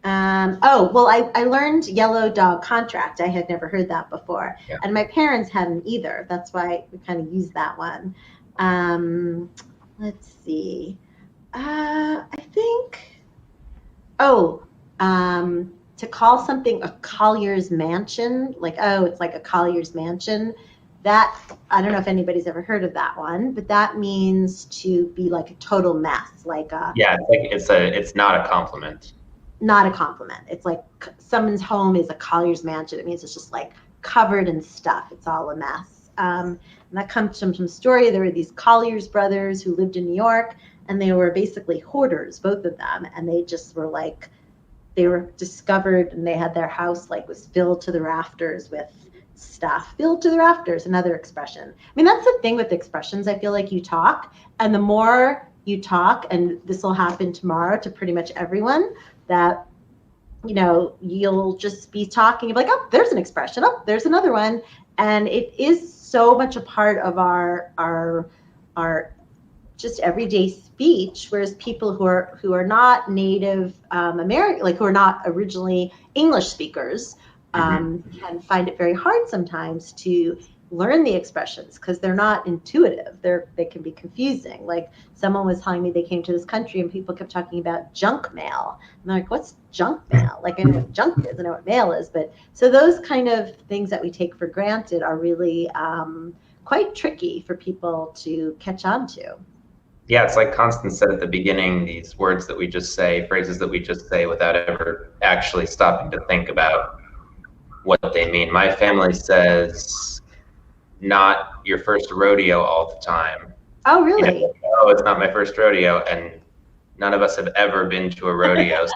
I learned yellow dog contract. I had never heard that before. Yeah. And my parents hadn't either. That's why we kind of used that one. Let's see. I think, To call something a collier's mansion, like, oh, it's like a collier's mansion, that, I don't know if anybody's ever heard of that one, but that means to be like a total mess, like a, Yeah, it's not a compliment. not a compliment. It's like someone's home is a collier's mansion. It means it's just like covered in stuff. It's all a mess. And that comes from some story. There were these Collier's brothers who lived in New York, and they were basically hoarders, both of them. And they just were like, they were discovered, and they had their house like was filled to the rafters with stuff. Filled to the rafters, another expression. I mean, that's the thing with expressions. I feel like you talk, and the more you talk, and this will happen tomorrow to pretty much everyone, that, you know, you'll just be talking, you'll be like, oh, there's an expression, oh, there's another one. And it is so much a part of our just everyday speech, whereas people who are not native American, like who are not originally English speakers, can find it very hard sometimes to learn the expressions because they're not intuitive. They can be confusing. Like someone was telling me they came to this country and people kept talking about junk mail. And they're like, what's junk mail? Like I know what junk is, I know what mail is, but so those kind of things that we take for granted are really quite tricky for people to catch on to. Yeah, it's like Constance said at the beginning, these words that we just say, phrases that we just say without ever actually stopping to think about what they mean. My family says, not your first rodeo all the time. Oh, really? You know, oh, it's not my first rodeo, and none of us have ever been to a rodeo. So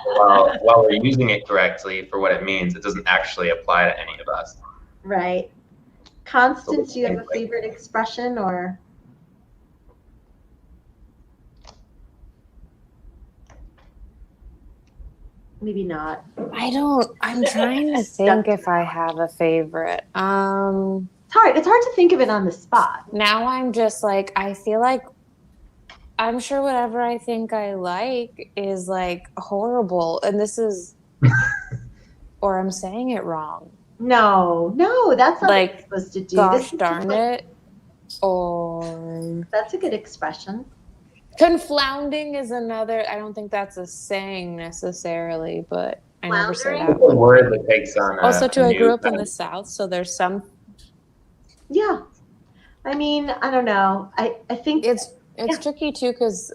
while we're using it correctly for what it means, it doesn't actually apply to any of us. Right. Constance, do you have a favorite expression or? Maybe not. I'm trying to think if I have a favorite. It's hard to think of it on the spot. Now I'm just like, I feel like I'm sure whatever I think I like is like horrible. And this is, or I'm saying it wrong. No, that's not Like, what you're supposed to do. Gosh darn it. Or That's a good expression. confounding is another. I don't think that's a saying necessarily, but I never say that It's a one. word that takes on Also, too, a I new grew up in kind the South, so there's some. Yeah. I mean, I don't know. I think It's tricky too because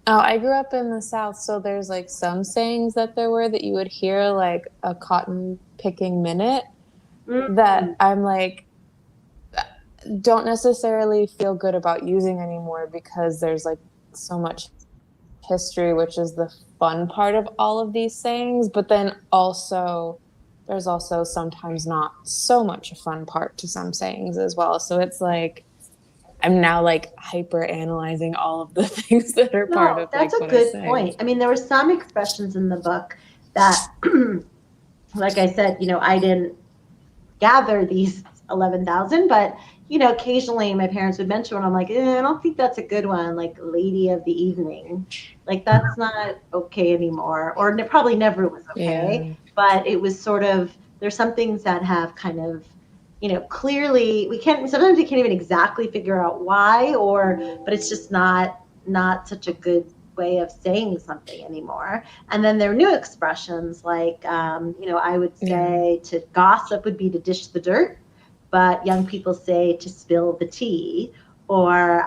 I grew up in the South, so there's like some sayings that there were that you would hear like a cotton picking minute that I'm like don't necessarily feel good about using anymore because there's like so much history, which is the fun part of all of these sayings, but then also there's also sometimes not so much a fun part to some sayings as well. So it's like I'm now like hyper analyzing all of the things that are part of that's like, a what good I say. point. I mean, there were some expressions in the book that like I said, you know, I didn't gather these 11,000, but you know, occasionally my parents would mention one. I'm like, I don't think that's a good one. Like lady of the evening, like that's not okay anymore, or probably never was okay. Yeah. But it was sort of, there's some things that have kind of, you know, clearly sometimes we can't even exactly figure out why, but it's just not such a good way of saying something anymore. And then there are new expressions like, you know, I would say to gossip would be to dish the dirt, but young people say to spill the tea, or,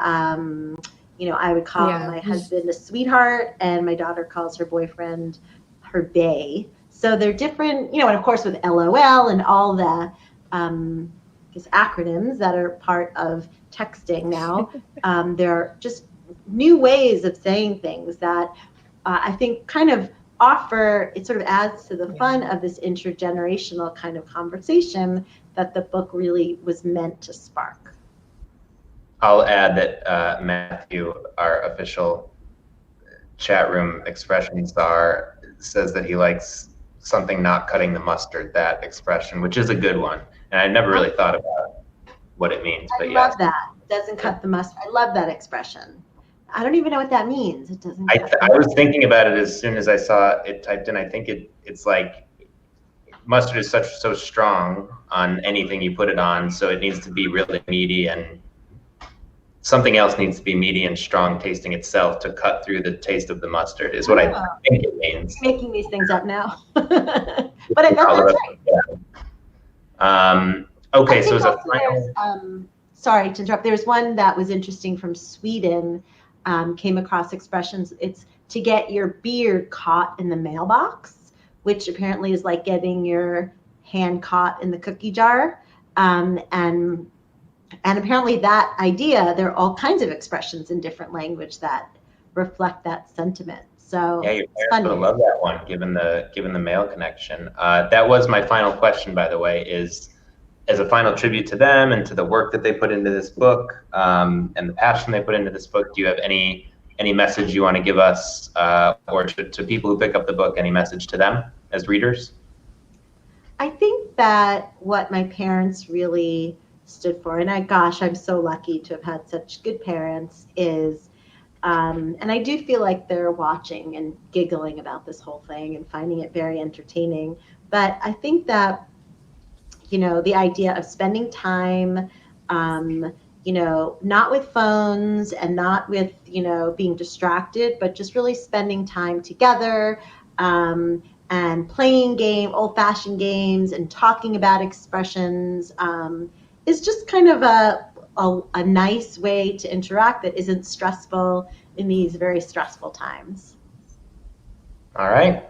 you know, I would call my husband a sweetheart and my daughter calls her boyfriend her bae. So they're different, you know, and of course with LOL and all the acronyms that are part of texting now, there are just new ways of saying things that I think kind of it sort of adds to the fun of this intergenerational kind of conversation that the book really was meant to spark. I'll add that Matthew, our official chat room expression star, says that he likes something not cutting the mustard, that expression, which is a good one. And I never really thought about what it means. But I love that. Doesn't cut the mustard. I love that expression. I don't even know what that means. It doesn't. I was thinking about it as soon as I saw it typed in. I think it's like mustard is so strong on anything you put it on, so it needs to be really meaty and something else needs to be meaty and strong tasting itself to cut through the taste of the mustard is what I think it means. You're making these things up now. But I bet that's right. Yeah. Okay, so as a final... sorry to interrupt. There's one that was interesting from Sweden, came across expressions. It's to get your beard caught in the mailbox, which apparently is like getting your hand caught in the cookie jar. And apparently that idea, there are all kinds of expressions in different language that reflect that sentiment. So yeah, your parents would love that one, given the mail connection. That was my final question, by the way, is as a final tribute to them and to the work that they put into this book, and the passion they put into this book, do you have any message you want to give us, or to people who pick up the book, any message to them as readers? I think that what my parents really stood for, and I'm so lucky to have had such good parents, is, and I do feel like they're watching and giggling about this whole thing and finding it very entertaining. But I think that, the idea of spending time, not with phones and not with, being distracted, but just really spending time together, and playing old-fashioned games and talking about expressions, is just kind of a nice way to interact that isn't stressful in these very stressful times. All right.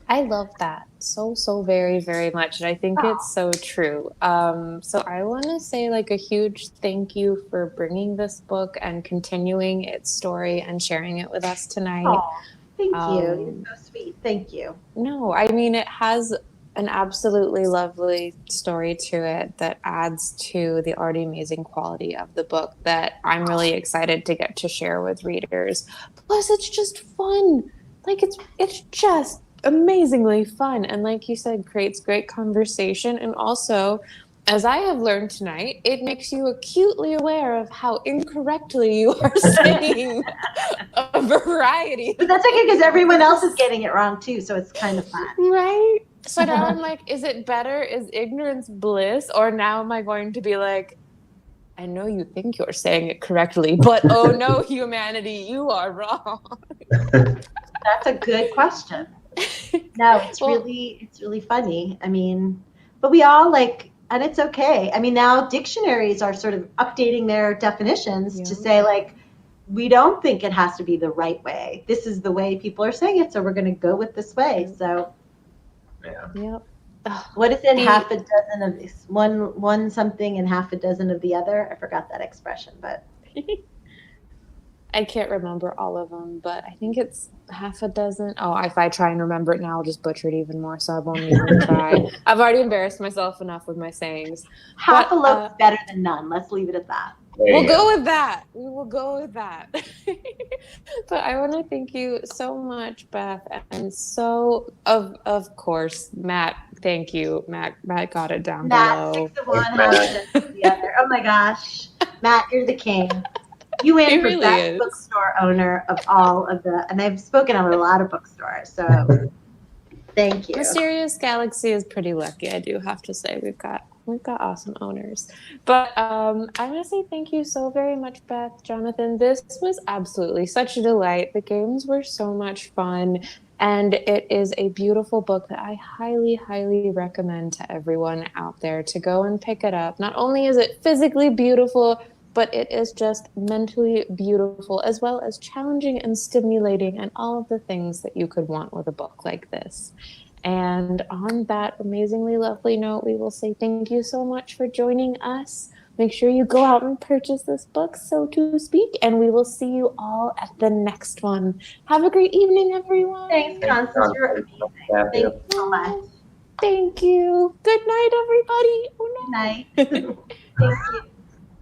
I love that so very, very much. And I think it's so true. So I want to say a huge thank you for bringing this book and continuing its story and sharing it with us tonight. Oh, thank you. You're so sweet. Thank you. No, I mean, it has an absolutely lovely story to it that adds to the already amazing quality of the book that I'm really excited to get to share with readers. Plus, it's just fun. It's just amazingly fun, and like you said, creates great conversation. And also, as I have learned tonight, it makes you acutely aware of how incorrectly you are saying a variety. But that's okay, because everyone else is getting it wrong too, so it's kind of fun, right? So now I'm like, is it better? Is ignorance bliss? Or now am I going to be like, I know you think you're saying it correctly, but oh no, humanity, you are wrong. That's a good question. No, it's really funny. I mean, but we all and it's okay. I mean, now dictionaries are sort of updating their definitions to say we don't think it has to be the right way. This is the way people are saying it, so we're going to go with this way. So, Yep. What is it? Half a dozen of this, one something and half a dozen of the other. I forgot that expression, but I can't remember all of them, but I think it's half a dozen. Oh, if I try and remember it now, I'll just butcher it even more, so I won't even try. I've already embarrassed myself enough with my sayings. Half a loaf is better than none. Let's leave it at that. We'll go with that. We will go with that. But I want to thank you so much, Beth, and so of course, Matt. Thank you, Matt. Matt got it down below. 6 of one, half a dozen of the other. Oh my gosh, Matt, you're the king. You win for best bookstore owner of all of the, and I've spoken at a lot of bookstores, so thank you. Mysterious Galaxy is pretty lucky, I do have to say. We've got awesome owners. But I want to say thank you so very much, Beth, Jonathan. This was absolutely such a delight. The games were so much fun, and it is a beautiful book that I highly, highly recommend to everyone out there to go and pick it up. Not only is it physically beautiful, but it is just mentally beautiful, as well as challenging and stimulating, and all of the things that you could want with a book like this. And on that amazingly lovely note, we will say thank you so much for joining us. Make sure you go out and purchase this book, so to speak, and we will see you all at the next one. Have a great evening, everyone. Thanks, Constance. You're amazing. Thank you so much. Thank you. Good night, everybody. Good night. Thank you.